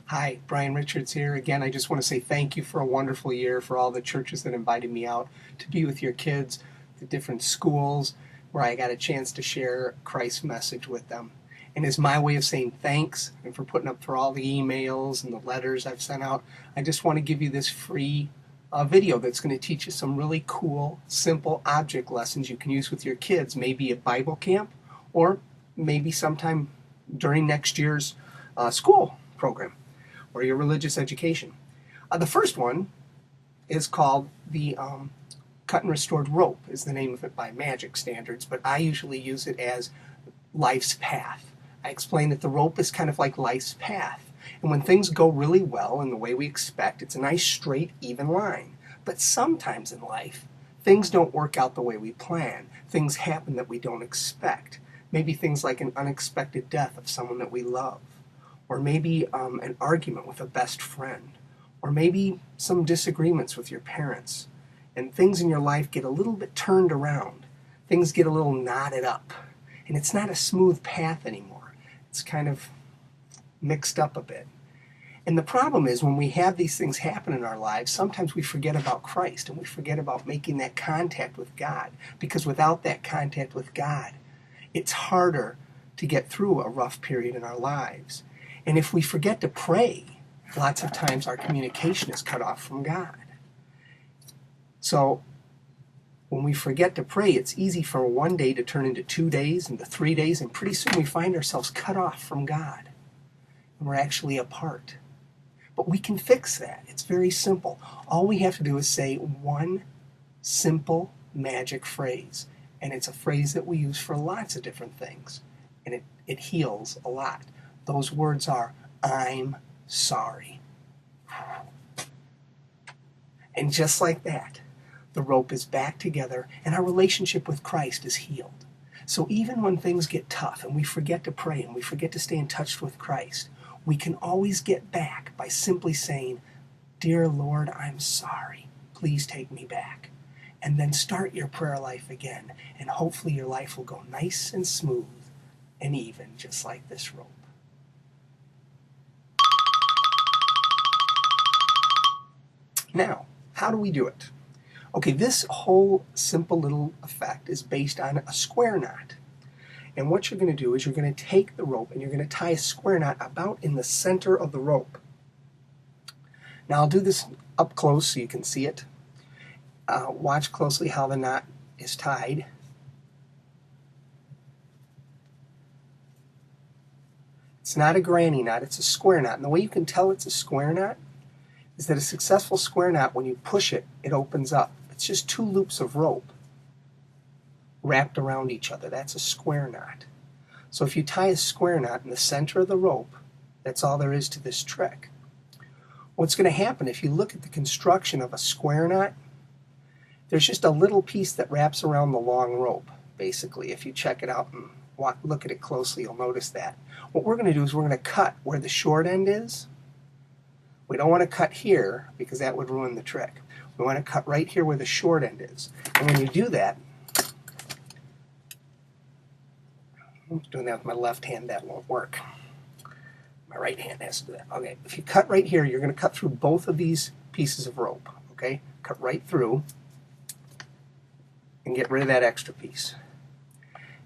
Hi, Brian Richards here. Again, I just want to say thank you for a wonderful year, for all the churches that invited me out to be with your kids, the different schools where I got a chance to share Christ's message with them. And as my way of saying thanks and for putting up for all the emails and the letters I've sent out, I just want to give you this free video that's going to teach you some really cool, simple object lessons you can use with your kids, maybe at Bible camp or maybe sometime during next year's school program or your religious education. The first one is called the Cut and Restored Rope, is the name of it by Magic Standards, but I usually use it as life's path. I explain that the rope is kind of like life's path. And when things go really well in the way we expect, it's a nice, straight, even line. But sometimes in life, things don't work out the way we plan. Things happen that we don't expect. Maybe things like an unexpected death of someone that we love, or maybe an argument with a best friend, or maybe some disagreements with your parents, and things in your life get a little bit turned around. Things get a little knotted up, and it's not a smooth path anymore. It's kind of mixed up a bit. And the problem is when we have these things happen in our lives, sometimes we forget about Christ and we forget about making that contact with God, because without that contact with God, it's harder to get through a rough period in our lives. And if we forget to pray, lots of times our communication is cut off from God. So when we forget to pray, it's easy for one day to turn into 2 days, into 3 days, and pretty soon we find ourselves cut off from God. And we're actually apart. But we can fix that. It's very simple. All we have to do is say one simple magic phrase. And it's a phrase that we use for lots of different things. And it heals a lot. Those words are, I'm sorry. And just like that, the rope is back together and our relationship with Christ is healed. So even when things get tough and we forget to pray and we forget to stay in touch with Christ, we can always get back by simply saying, Dear Lord, I'm sorry. Please take me back. And then start your prayer life again. And hopefully your life will go nice and smooth and even, just like this rope. Now, how do we do it? Okay, this whole simple little effect is based on a square knot. And what you're going to do is you're going to take the rope and you're going to tie a square knot about in the center of the rope. Now I'll do this up close so you can see it. Watch closely how the knot is tied. It's not a granny knot, it's a square knot. And the way you can tell it's a square knot is that a successful square knot, when you push it, it opens up. It's just 2 loops of rope wrapped around each other. That's a square knot. So if you tie a square knot in the center of the rope, that's all there is to this trick. What's going to happen if you look at the construction of a square knot, there's just a little piece that wraps around the long rope, basically. If you check it out and look at it closely, you'll notice that. What we're going to do is we're going to cut where the short end is. We don't want to cut here because that would ruin the trick. We want to cut right here where the short end is. And when you do that, I'm doing that with my left hand, that won't work. My right hand has to do that. Okay, if you cut right here, you're going to cut through both of these pieces of rope. Okay, cut right through and get rid of that extra piece.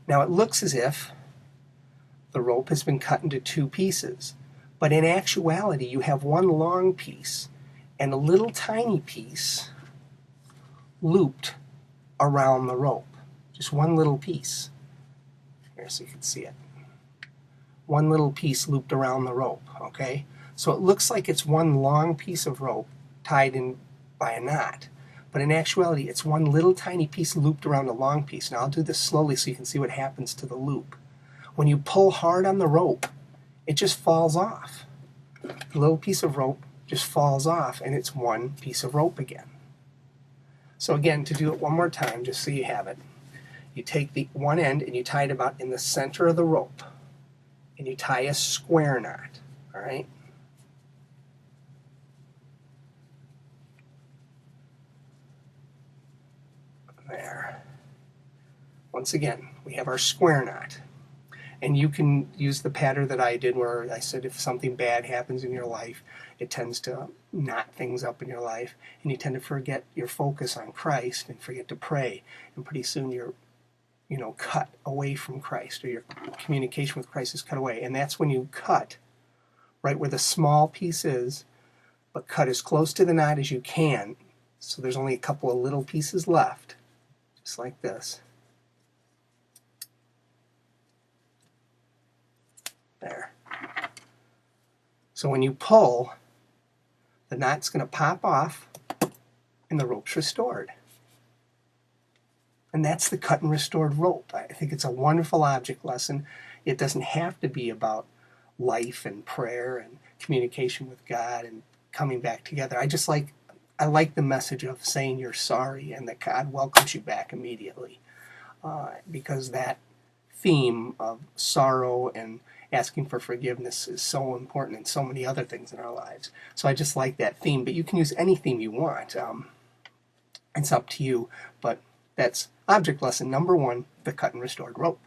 Now it looks as if the rope has been cut into 2 pieces, but in actuality you have one long piece and a little tiny piece looped around the rope. Just one little piece. Here so you can see it. One little piece looped around the rope, okay? So it looks like it's one long piece of rope tied in by a knot, but in actuality it's one little tiny piece looped around a long piece. Now I'll do this slowly so you can see what happens to the loop. When you pull hard on the rope, it just falls off. The little piece of rope just falls off and it's one piece of rope again. So again, to do it one more time, just so you have it, you take the one end and you tie it about in the center of the rope. And you tie a square knot, all right? There. Once again, we have our square knot. And you can use the pattern that I did where I said if something bad happens in your life, it tends to knot things up in your life, and you tend to forget your focus on Christ and forget to pray. And pretty soon you're cut away from Christ, or your communication with Christ is cut away. And that's when you cut right where the small piece is, but cut as close to the knot as you can, so there's only a couple of little pieces left, just like this. There. So when you pull, the knot's going to pop off and the rope's restored. And that's the cut and restored rope. I think it's a wonderful object lesson. It doesn't have to be about life and prayer and communication with God and coming back together. I like the message of saying you're sorry and that God welcomes you back immediately, because that theme of sorrow and asking for forgiveness is so important in so many other things in our lives. So I just like that theme, but you can use any theme you want. It's up to you, but that's object lesson number 1, the cut and restored rope.